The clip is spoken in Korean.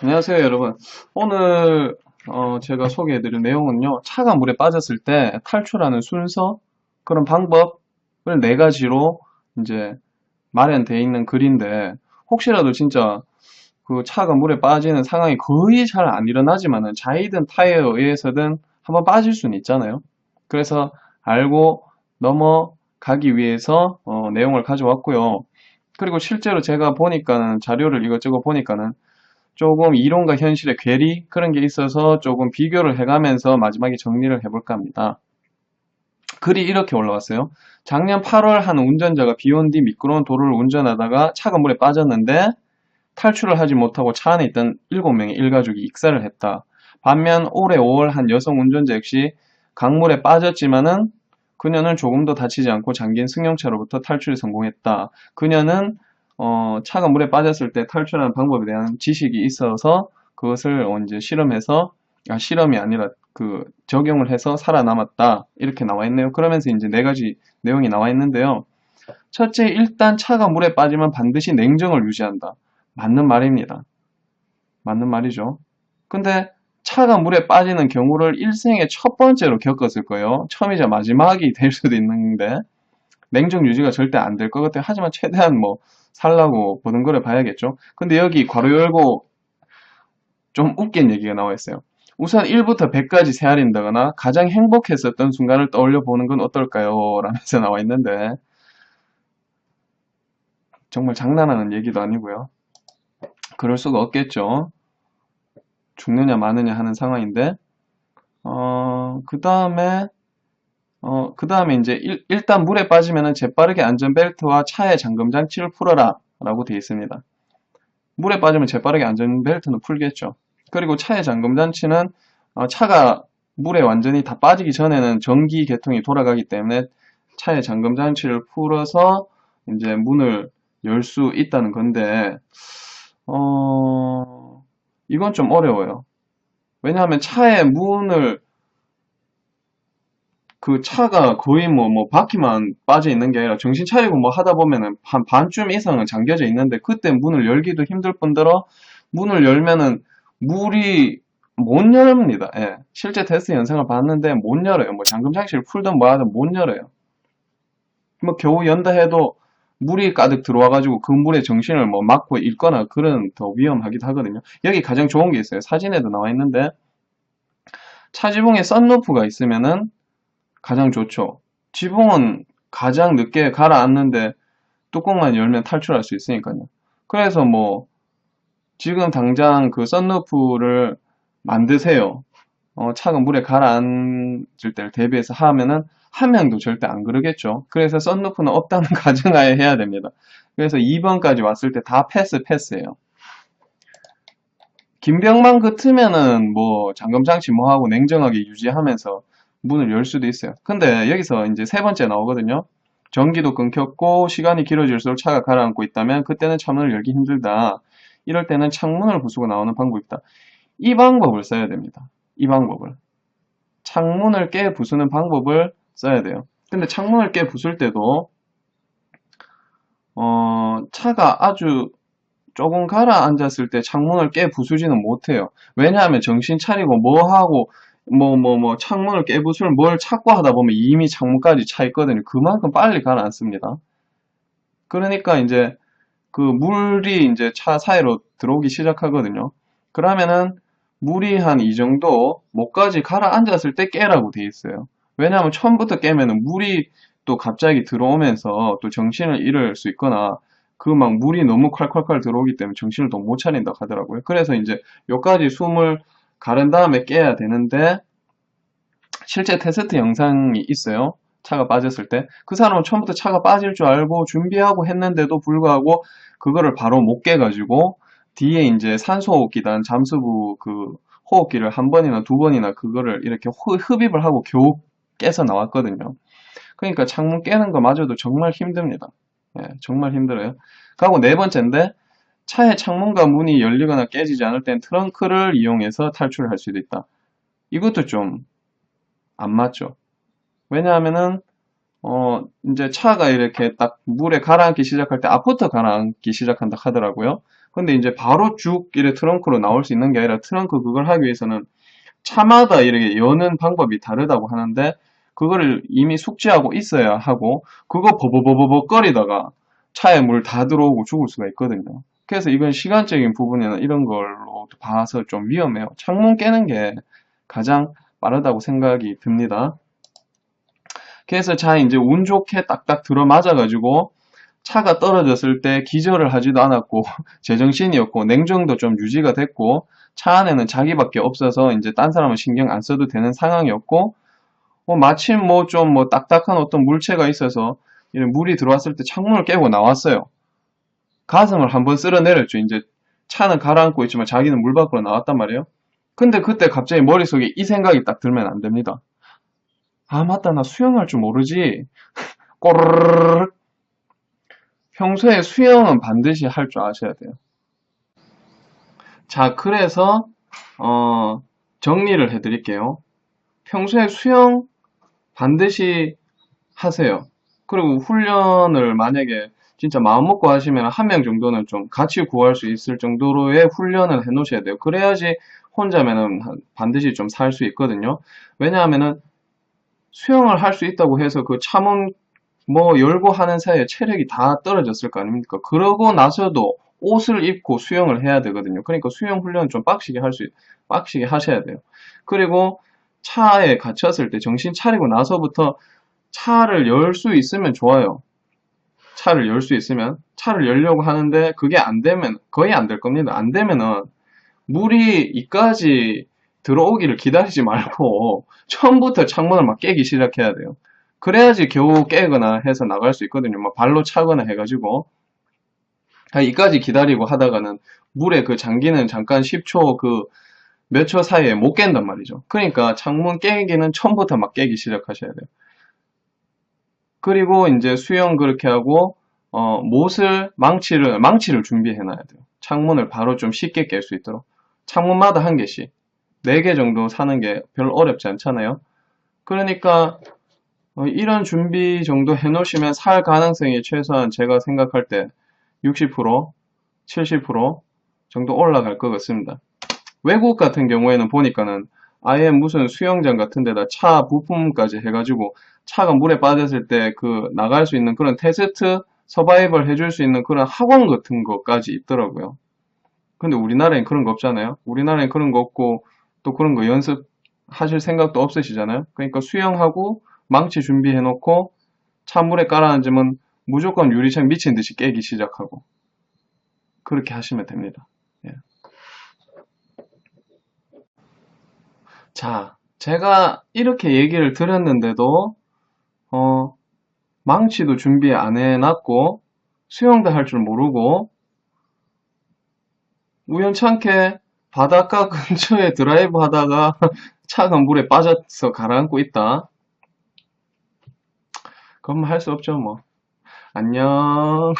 안녕하세요, 여러분. 오늘 제가 소개해드릴 내용은요, 차가 물에 빠졌을 때 탈출하는 순서, 그런 방법을 네 가지로 이제 마련되어 있는 글인데, 혹시라도 진짜 그 차가 물에 빠지는 상황이 거의 잘 안 일어나지만은 자이든 타이어에 의해서든 한번 빠질 수는 있잖아요. 그래서 알고 넘어가기 위해서 내용을 가져왔고요. 그리고 실제로 제가 보니까는 자료를 이것저것 보니까는 조금 이론과 현실의 괴리 그런 게 있어서 조금 비교를 해가면서 마지막에 정리를 해볼까 합니다. 글이 이렇게 올라왔어요. 작년 8월 한 운전자가 비 온 뒤 미끄러운 도로를 운전하다가 차가 물에 빠졌는데 탈출을 하지 못하고 차 안에 있던 7명의 일가족이 익사를 했다. 반면 올해 5월 한 여성 운전자 역시 강물에 빠졌지만은 그녀는 조금도 다치지 않고 잠긴 승용차로부터 탈출에 성공했다. 그녀는 차가 물에 빠졌을 때 탈출하는 방법에 대한 지식이 있어서 그것을 이제 실험이 아니라 그 적용을 해서 살아남았다. 이렇게 나와 있네요. 그러면서 이제 네 가지 내용이 나와 있는데요. 첫째, 일단 차가 물에 빠지면 반드시 냉정을 유지한다. 맞는 말입니다. 맞는 말이죠. 근데 차가 물에 빠지는 경우를 일생의 첫 번째로 겪었을 거예요. 처음이자 마지막이 될 수도 있는데 냉정 유지가 절대 안 될 것 같아요. 하지만 최대한 뭐 살라고 보는 거를 봐야겠죠. 근데 여기 괄호 열고 좀 웃긴 얘기가 나와 있어요. 우선 1부터 100까지 세알인다거나 가장 행복했었던 순간을 떠올려 보는 건 어떨까요? 라면서 나와 있는데 정말 장난하는 얘기도 아니고요. 그럴 수가 없겠죠. 죽느냐 마느냐 하는 상황인데 그 다음에 이제 일단 물에 빠지면은 재빠르게 안전벨트와 차의 잠금 장치를 풀어라 라고 되어 있습니다. 물에 빠지면 재빠르게 안전벨트는 풀겠죠. 그리고 차의 잠금 장치는 차가 물에 완전히 다 빠지기 전에는 전기 계통이 돌아가기 때문에 차의 잠금 장치를 풀어서 이제 문을 열 수 있다는 건데 이건 좀 어려워요. 왜냐하면 차의 문을 그 차가 거의 뭐 바퀴만 빠져 있는 게 아니라 정신 차리고 뭐 하다 보면은 한 반쯤 이상은 잠겨져 있는데 그때 문을 열기도 힘들 뿐더러 문을 열면은 물이 못 열립니다. 예. 실제 테스트 영상을 봤는데 못 열어요. 뭐 잠금 장치를 풀든 뭐 하든 못 열어요. 뭐 겨우 연다 해도 물이 가득 들어와가지고 그 물에 정신을 뭐 막고 있거나 그런 더 위험하기도 하거든요. 여기 가장 좋은 게 있어요. 사진에도 나와 있는데 차지붕에 썬루프가 있으면은 가장 좋죠. 지붕은 가장 늦게 가라앉는데 뚜껑만 열면 탈출할 수 있으니까요. 그래서 뭐 지금 당장 그 썬루프를 만드세요. 차가 물에 가라앉을 때를 대비해서 하면은 한 명도 절대 안 그러겠죠. 그래서 썬루프는 없다는 가정하에 해야 됩니다. 그래서 2번까지 왔을 때 다 패스예요. 김병만 같으면은 뭐 잠금장치 뭐 하고 냉정하게 유지하면서 문을 열 수도 있어요. 근데 여기서 이제 세 번째 나오거든요. 전기도 끊겼고 시간이 길어질수록 차가 가라앉고 있다면 그때는 차문을 열기 힘들다. 이럴 때는 창문을 부수고 나오는 방법이 있다. 이 방법을 써야 됩니다. 이 방법을. 창문을 깨 부수는 방법을 써야 돼요. 근데 창문을 깨 부술 때도 차가 아주 조금 가라앉았을 때 창문을 깨 부수지는 못해요. 왜냐하면 정신 차리고 뭐 하고 창문을 깨 부술 뭘 찾고 하다 보면 이미 창문까지 차 있거든요. 그만큼 빨리 가라앉습니다. 그러니까 이제 그 물이 이제 차 사이로 들어오기 시작하거든요. 그러면은 물이 한 이 정도 목까지 가라앉았을 때 깨라고 돼 있어요. 왜냐하면 처음부터 깨면은 물이 또 갑자기 들어오면서 또 정신을 잃을 수 있거나 그 막 물이 너무 콸콸콸 들어오기 때문에 정신을 더 못 차린다고 하더라고요. 그래서 이제 여기까지 숨을 가른 다음에 깨야 되는데 실제 테스트 영상이 있어요. 차가 빠졌을 때. 그 사람은 처음부터 차가 빠질 줄 알고 준비하고 했는데도 불구하고 그거를 바로 못 깨가지고 뒤에 이제 산소호흡기단 잠수부 그 호흡기를 한 번이나 두 번이나 그거를 이렇게 흡입을 하고 겨우 깨서 나왔거든요. 그러니까 창문 깨는 거마저도 정말 힘듭니다. 예, 정말 힘들어요. 그리고 네 번째인데 차의 창문과 문이 열리거나 깨지지 않을 땐 트렁크를 이용해서 탈출을 할 수도 있다. 이것도 좀 안 맞죠. 왜냐하면은 이제 차가 이렇게 딱 물에 가라앉기 시작할 때 앞부터 가라앉기 시작한다 하더라고요. 근데 이제 바로 쭉 이렇게 트렁크로 나올 수 있는 게 아니라 트렁크 그걸 하기 위해서는 차마다 이렇게 여는 방법이 다르다고 하는데 그거를 이미 숙지하고 있어야 하고 그거 버버버버버 거리다가 차에 물 다 들어오고 죽을 수가 있거든요. 그래서 이건 시간적인 부분이나 이런 걸로 봐서 좀 위험해요. 창문 깨는 게 가장 빠르다고 생각이 듭니다. 그래서 차에 이제 운 좋게 딱딱 들어맞아가지고 차가 떨어졌을 때 기절을 하지도 않았고 제정신이었고 냉정도 좀 유지가 됐고 차 안에는 자기밖에 없어서 이제 딴 사람은 신경 안 써도 되는 상황이었고 마침 뭐 좀 뭐 딱딱한 어떤 물체가 있어서 이런 물이 들어왔을 때 창문을 깨고 나왔어요. 가슴을 한번 쓸어내렸죠. 이제 차는 가라앉고 있지만 자기는 물 밖으로 나왔단 말이에요. 근데 그때 갑자기 머릿속에 이 생각이 딱 들면 안 됩니다. 아 맞다 나 수영할 줄 모르지. 꼬르르르 평소에 수영은 반드시 할 줄 아셔야 돼요. 자, 그래서 정리를 해드릴게요. 평소에 수영 반드시 하세요. 그리고 훈련을 만약에 진짜 마음 먹고 하시면 한 명 정도는 좀 같이 구할 수 있을 정도로의 훈련을 해 놓으셔야 돼요. 그래야지 혼자면은 반드시 좀 살 수 있거든요. 왜냐하면은 수영을 할 수 있다고 해서 그 참은 뭐 열고 하는 사이에 체력이 다 떨어졌을 거 아닙니까? 그러고 나서도 옷을 입고 수영을 해야 되거든요. 그러니까 수영 훈련 좀 빡시게 하셔야 돼요. 그리고 차에 갇혔을 때 정신 차리고 나서부터 차를 열 수 있으면 좋아요. 차를 열 수 있으면 차를 열려고 하는데 그게 안 되면 거의 안 될 겁니다. 안 되면은 물이 이까지 들어오기를 기다리지 말고 처음부터 창문을 막 깨기 시작해야 돼요. 그래야지 겨우 깨거나 해서 나갈 수 있거든요. 막 발로 차거나 해가지고 이까지 기다리고 하다가는 물에 그 장기는 잠깐 10초 그 몇 초 사이에 못 깬단 말이죠. 그러니까 창문 깨기는 처음부터 막 깨기 시작하셔야 돼요. 그리고 이제 수영 그렇게 하고 망치를 준비해 놔야 돼요. 창문을 바로 좀 쉽게 깰 수 있도록. 창문마다 한 개씩. 4개 정도 사는 게 별로 어렵지 않잖아요. 그러니까 이런 준비 정도 해 놓으시면 살 가능성이 최소한 제가 생각할 때 60%, 70% 정도 올라갈 것 같습니다. 외국 같은 경우에는 보니까는 아예 무슨 수영장 같은 데다 차 부품까지 해가지고 차가 물에 빠졌을 때 그 나갈 수 있는 그런 테스트 서바이벌 해줄 수 있는 그런 학원 같은 것까지 있더라고요. 근데 우리나라엔 그런 거 없잖아요. 우리나라엔 그런 거 없고 또 그런 거 연습하실 생각도 없으시잖아요. 그러니까 수영하고 망치 준비해 놓고 찬물에 깔아앉으면 무조건 유리창 미친 듯이 깨기 시작하고 그렇게 하시면 됩니다. 예. 자, 제가 이렇게 얘기를 드렸는데도 망치도 준비 안 해놨고 수영도 할 줄 모르고 우연찮게 바닷가 근처에 드라이브 하다가 차가 물에 빠져서 가라앉고 있다. 그건 할 수 없죠, 뭐. 안녕.